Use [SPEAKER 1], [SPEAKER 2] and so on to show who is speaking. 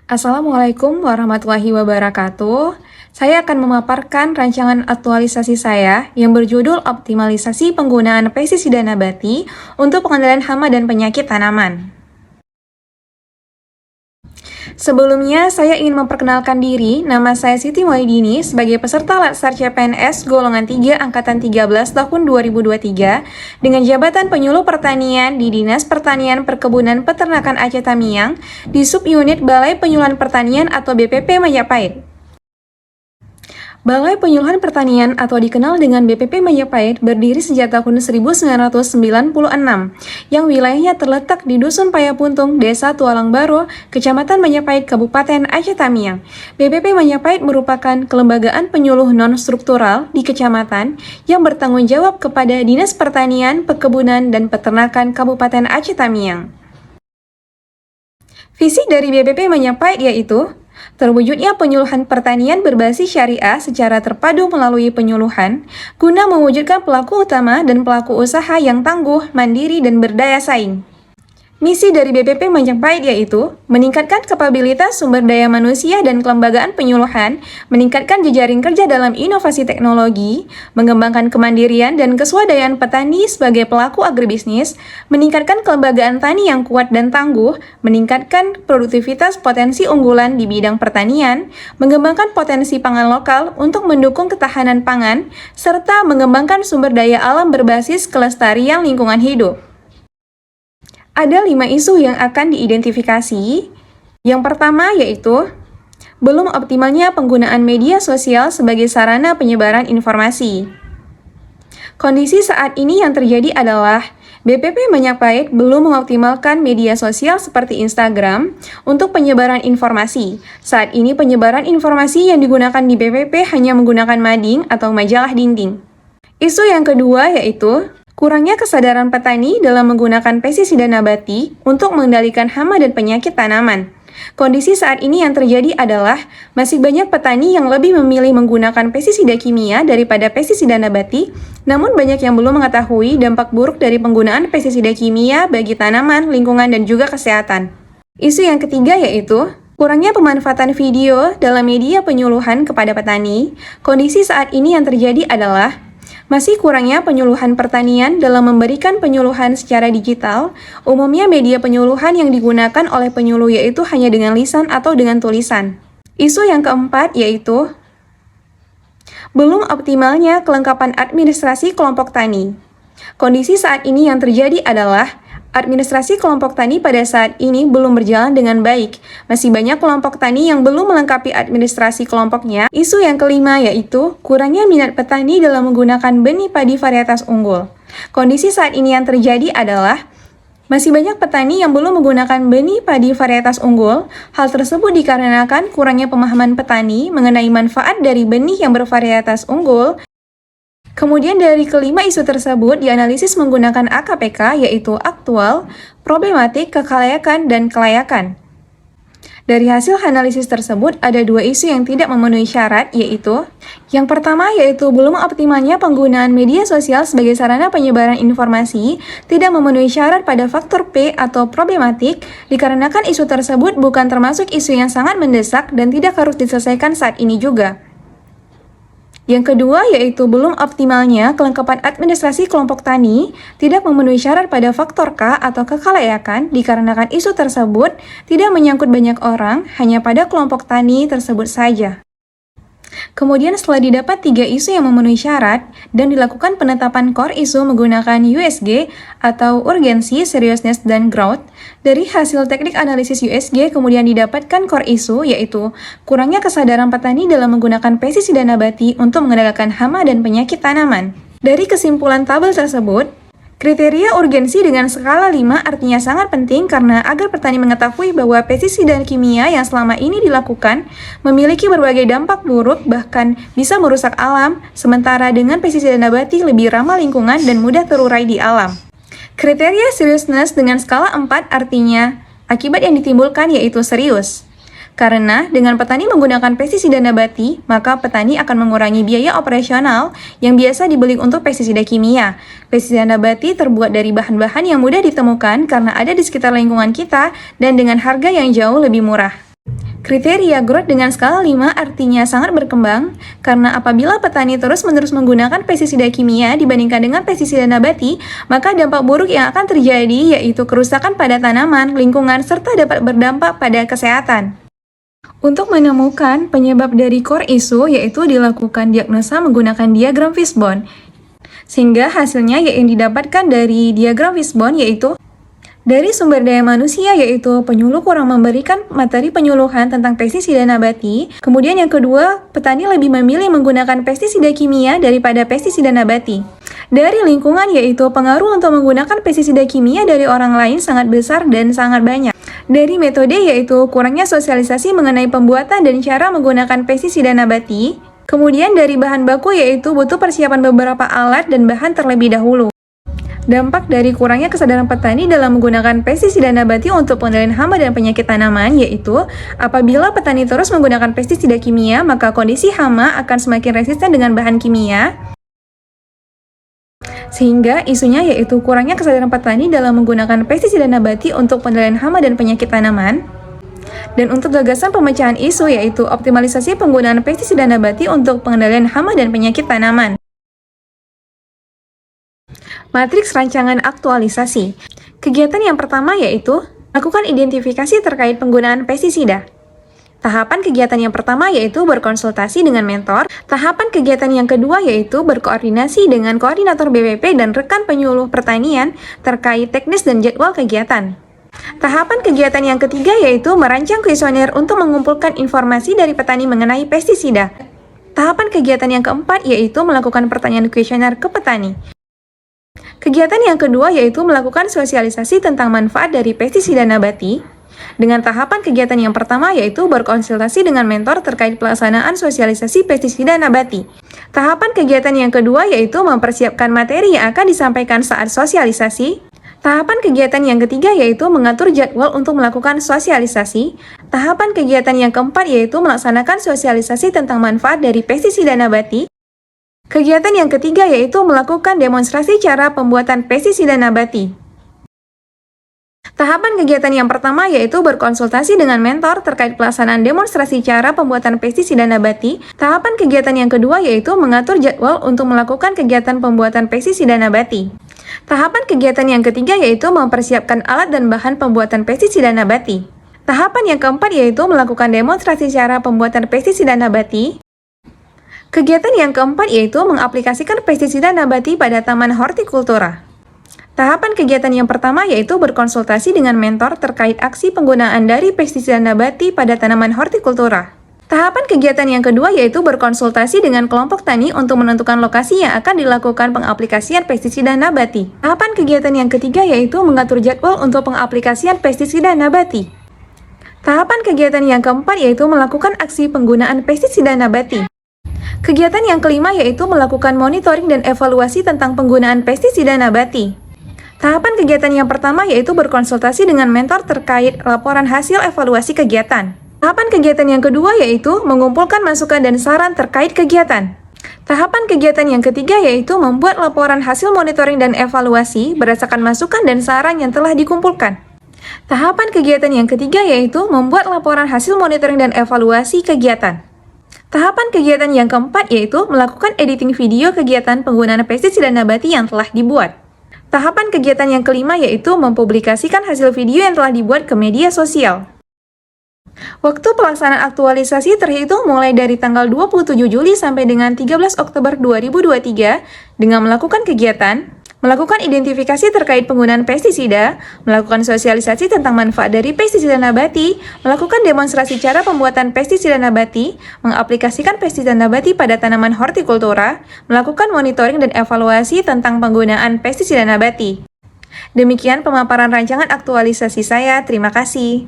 [SPEAKER 1] Assalamualaikum warahmatullahi wabarakatuh. Saya akan memaparkan rancangan aktualisasi saya yang berjudul Optimalisasi Penggunaan Pestisida Nabati untuk Pengendalian Hama dan Penyakit Tanaman. Sebelumnya, saya ingin memperkenalkan diri. Nama saya Siti Muaidini sebagai peserta Latsar CPNS Golongan 3 Angkatan 13 tahun 2023 dengan jabatan penyuluh pertanian di Dinas Pertanian Perkebunan Peternakan Aceh Tamiang di Subunit Balai Penyuluhan Pertanian atau BPP Majapahit. Balai Penyuluhan Pertanian atau dikenal dengan BPP Majapahit berdiri sejak tahun 1996 yang wilayahnya terletak di Dusun Payapuntung, Desa Tualang Baro, Kecamatan Majapahit, Kabupaten Aceh Tamiang. BPP Majapahit merupakan kelembagaan penyuluh non-struktural di kecamatan yang bertanggung jawab kepada Dinas Pertanian, Perkebunan, dan Peternakan Kabupaten Aceh Tamiang. Visi dari BPP Majapahit yaitu terwujudnya penyuluhan pertanian berbasis syariah secara terpadu melalui penyuluhan, guna mewujudkan pelaku utama dan pelaku usaha yang tangguh, mandiri, dan berdaya saing. Misi dari BPP Majapahit yaitu meningkatkan kapabilitas sumber daya manusia dan kelembagaan penyuluhan, meningkatkan jejaring kerja dalam inovasi teknologi, mengembangkan kemandirian dan keswadayaan petani sebagai pelaku agribisnis, meningkatkan kelembagaan tani yang kuat dan tangguh, meningkatkan produktivitas potensi unggulan di bidang pertanian, mengembangkan potensi pangan lokal untuk mendukung ketahanan pangan, serta mengembangkan sumber daya alam berbasis kelestarian lingkungan hidup. Ada 5 isu yang akan diidentifikasi. Yang pertama yaitu belum optimalnya penggunaan media sosial sebagai sarana penyebaran informasi. Kondisi saat ini yang terjadi adalah BPP Majapahit belum mengoptimalkan media sosial seperti Instagram untuk penyebaran informasi. Saat ini penyebaran informasi yang digunakan di BPP hanya menggunakan mading atau majalah dinding. Isu yang kedua yaitu kurangnya kesadaran petani dalam menggunakan pestisida nabati untuk mengendalikan hama dan penyakit tanaman. Kondisi saat ini yang terjadi adalah masih banyak petani yang lebih memilih menggunakan pestisida kimia daripada pestisida nabati, namun banyak yang belum mengetahui dampak buruk dari penggunaan pestisida kimia bagi tanaman, lingkungan, dan juga kesehatan. Isu yang ketiga yaitu kurangnya pemanfaatan video dalam media penyuluhan kepada petani. Kondisi saat ini yang terjadi adalah masih kurangnya penyuluhan pertanian dalam memberikan penyuluhan secara digital. Umumnya media penyuluhan yang digunakan oleh penyuluh yaitu hanya dengan lisan atau dengan tulisan. Isu yang keempat yaitu belum optimalnya kelengkapan administrasi kelompok tani. Kondisi saat ini yang terjadi adalah administrasi kelompok tani pada saat ini belum berjalan dengan baik. Masih banyak kelompok tani yang belum melengkapi administrasi kelompoknya. Isu yang kelima yaitu kurangnya minat petani dalam menggunakan benih padi varietas unggul. Kondisi saat ini yang terjadi adalah masih banyak petani yang belum menggunakan benih padi varietas unggul. Hal tersebut dikarenakan kurangnya pemahaman petani mengenai manfaat dari benih yang bervarietas unggul. Kemudian dari kelima isu tersebut dianalisis menggunakan AKPK yaitu aktual, problematik, kekalayakan, dan kelayakan. Dari hasil analisis tersebut ada 2 isu yang tidak memenuhi syarat yaitu yang pertama yaitu belum optimalnya penggunaan media sosial sebagai sarana penyebaran informasi tidak memenuhi syarat pada faktor P atau problematik dikarenakan isu tersebut bukan termasuk isu yang sangat mendesak dan tidak harus diselesaikan saat ini juga. Yang kedua yaitu belum optimalnya kelengkapan administrasi kelompok tani tidak memenuhi syarat pada faktor K atau kekalayakan dikarenakan isu tersebut tidak menyangkut banyak orang, hanya pada kelompok tani tersebut saja. Kemudian setelah didapat 3 isu yang memenuhi syarat dan dilakukan penetapan core isu menggunakan USG atau urgensi, seriousness, dan growth, dari hasil teknik analisis USG kemudian didapatkan core isu yaitu kurangnya kesadaran petani dalam menggunakan pestisida nabati untuk mengendalikan hama dan penyakit tanaman. Dari kesimpulan tabel tersebut, kriteria urgensi dengan skala 5 artinya sangat penting karena agar petani mengetahui bahwa pestisida kimia yang selama ini dilakukan memiliki berbagai dampak buruk bahkan bisa merusak alam, sementara dengan pestisida nabati lebih ramah lingkungan dan mudah terurai di alam. Kriteria seriousness dengan skala 4 artinya akibat yang ditimbulkan yaitu serius. Karena dengan petani menggunakan pestisida nabati, maka petani akan mengurangi biaya operasional yang biasa dibeli untuk pestisida kimia. Pestisida nabati terbuat dari bahan-bahan yang mudah ditemukan karena ada di sekitar lingkungan kita dan dengan harga yang jauh lebih murah. Kriteria growth dengan skala 5 artinya sangat berkembang, karena apabila petani terus-menerus menggunakan pestisida kimia dibandingkan dengan pestisida nabati, maka dampak buruk yang akan terjadi yaitu kerusakan pada tanaman, lingkungan, serta dapat berdampak pada kesehatan. Untuk menemukan penyebab dari core issue, yaitu dilakukan diagnosa menggunakan diagram Fishbone. Sehingga hasilnya yang didapatkan dari diagram Fishbone yaitu dari sumber daya manusia, yaitu penyuluh kurang memberikan materi penyuluhan tentang pestisida nabati. Kemudian yang kedua, petani lebih memilih menggunakan pestisida kimia daripada pestisida nabati. Dari lingkungan, yaitu pengaruh untuk menggunakan pestisida kimia dari orang lain sangat besar dan sangat banyak. Dari metode, yaitu kurangnya sosialisasi mengenai pembuatan dan cara menggunakan pestisida nabati. Kemudian dari bahan baku, yaitu butuh persiapan beberapa alat dan bahan terlebih dahulu. Dampak dari kurangnya kesadaran petani dalam menggunakan pestisida nabati untuk pengendalian hama dan penyakit tanaman, yaitu apabila petani terus menggunakan pestisida kimia, maka kondisi hama akan semakin resisten dengan bahan kimia. Sehingga isunya yaitu kurangnya kesadaran petani dalam menggunakan pestisida nabati untuk pengendalian hama dan penyakit tanaman. Dan untuk gagasan pemecahan isu yaitu optimalisasi penggunaan pestisida nabati untuk pengendalian hama dan penyakit tanaman. Matriks rancangan aktualisasi. Kegiatan yang pertama yaitu lakukan identifikasi terkait penggunaan pestisida. Tahapan kegiatan yang pertama yaitu berkonsultasi dengan mentor. Tahapan kegiatan yang kedua yaitu berkoordinasi dengan koordinator BPP dan rekan penyuluh pertanian terkait teknis dan jadwal kegiatan. Tahapan kegiatan yang ketiga yaitu merancang kuesioner untuk mengumpulkan informasi dari petani mengenai pestisida. Tahapan kegiatan yang keempat yaitu melakukan pertanyaan kuesioner ke petani. Kegiatan yang kedua yaitu melakukan sosialisasi tentang manfaat dari pestisida nabati. Dengan tahapan kegiatan yang pertama yaitu berkonsultasi dengan mentor terkait pelaksanaan sosialisasi pestisida nabati. Tahapan kegiatan yang kedua yaitu mempersiapkan materi yang akan disampaikan saat sosialisasi. Tahapan kegiatan yang ketiga yaitu mengatur jadwal untuk melakukan sosialisasi. Tahapan kegiatan yang keempat yaitu melaksanakan sosialisasi tentang manfaat dari pestisida nabati. Kegiatan yang ketiga yaitu melakukan demonstrasi cara pembuatan pestisida nabati. Tahapan kegiatan yang pertama yaitu berkonsultasi dengan mentor terkait pelaksanaan demonstrasi cara pembuatan pestisida nabati. Tahapan kegiatan yang kedua yaitu mengatur jadwal untuk melakukan kegiatan pembuatan pestisida nabati. Tahapan kegiatan yang ketiga yaitu mempersiapkan alat dan bahan pembuatan pestisida nabati. Tahapan yang keempat yaitu melakukan demonstrasi cara pembuatan pestisida nabati. Kegiatan yang keempat yaitu mengaplikasikan pestisida nabati pada taman hortikultura. Tahapan kegiatan yang pertama yaitu berkonsultasi dengan mentor terkait aksi penggunaan dari pestisida nabati pada tanaman hortikultura. Tahapan kegiatan yang kedua yaitu berkonsultasi dengan kelompok tani untuk menentukan lokasi yang akan dilakukan pengaplikasian pestisida nabati. Tahapan kegiatan yang ketiga yaitu mengatur jadwal untuk pengaplikasian pestisida nabati. Tahapan kegiatan yang keempat yaitu melakukan aksi penggunaan pestisida nabati. Kegiatan yang kelima yaitu melakukan monitoring dan evaluasi tentang penggunaan pestisida nabati. Tahapan kegiatan yang pertama yaitu berkonsultasi dengan mentor terkait laporan hasil evaluasi kegiatan. Tahapan kegiatan yang kedua yaitu mengumpulkan masukan dan saran terkait kegiatan. Tahapan kegiatan yang ketiga yaitu membuat laporan hasil monitoring dan evaluasi berdasarkan masukan dan saran yang telah dikumpulkan. Tahapan kegiatan yang ketiga yaitu membuat laporan hasil monitoring dan evaluasi kegiatan. Tahapan kegiatan yang keempat yaitu melakukan editing video kegiatan penggunaan pestisida nabati yang telah dibuat. Tahapan kegiatan yang kelima yaitu mempublikasikan hasil video yang telah dibuat ke media sosial. Waktu pelaksanaan aktualisasi terhitung mulai dari tanggal 27 Juli sampai dengan 13 Oktober 2023 dengan melakukan kegiatan, melakukan identifikasi terkait penggunaan pestisida, melakukan sosialisasi tentang manfaat dari pestisida nabati, melakukan demonstrasi cara pembuatan pestisida nabati, mengaplikasikan pestisida nabati pada tanaman hortikultura, melakukan monitoring dan evaluasi tentang penggunaan pestisida nabati. Demikian pemaparan rancangan aktualisasi saya, terima kasih.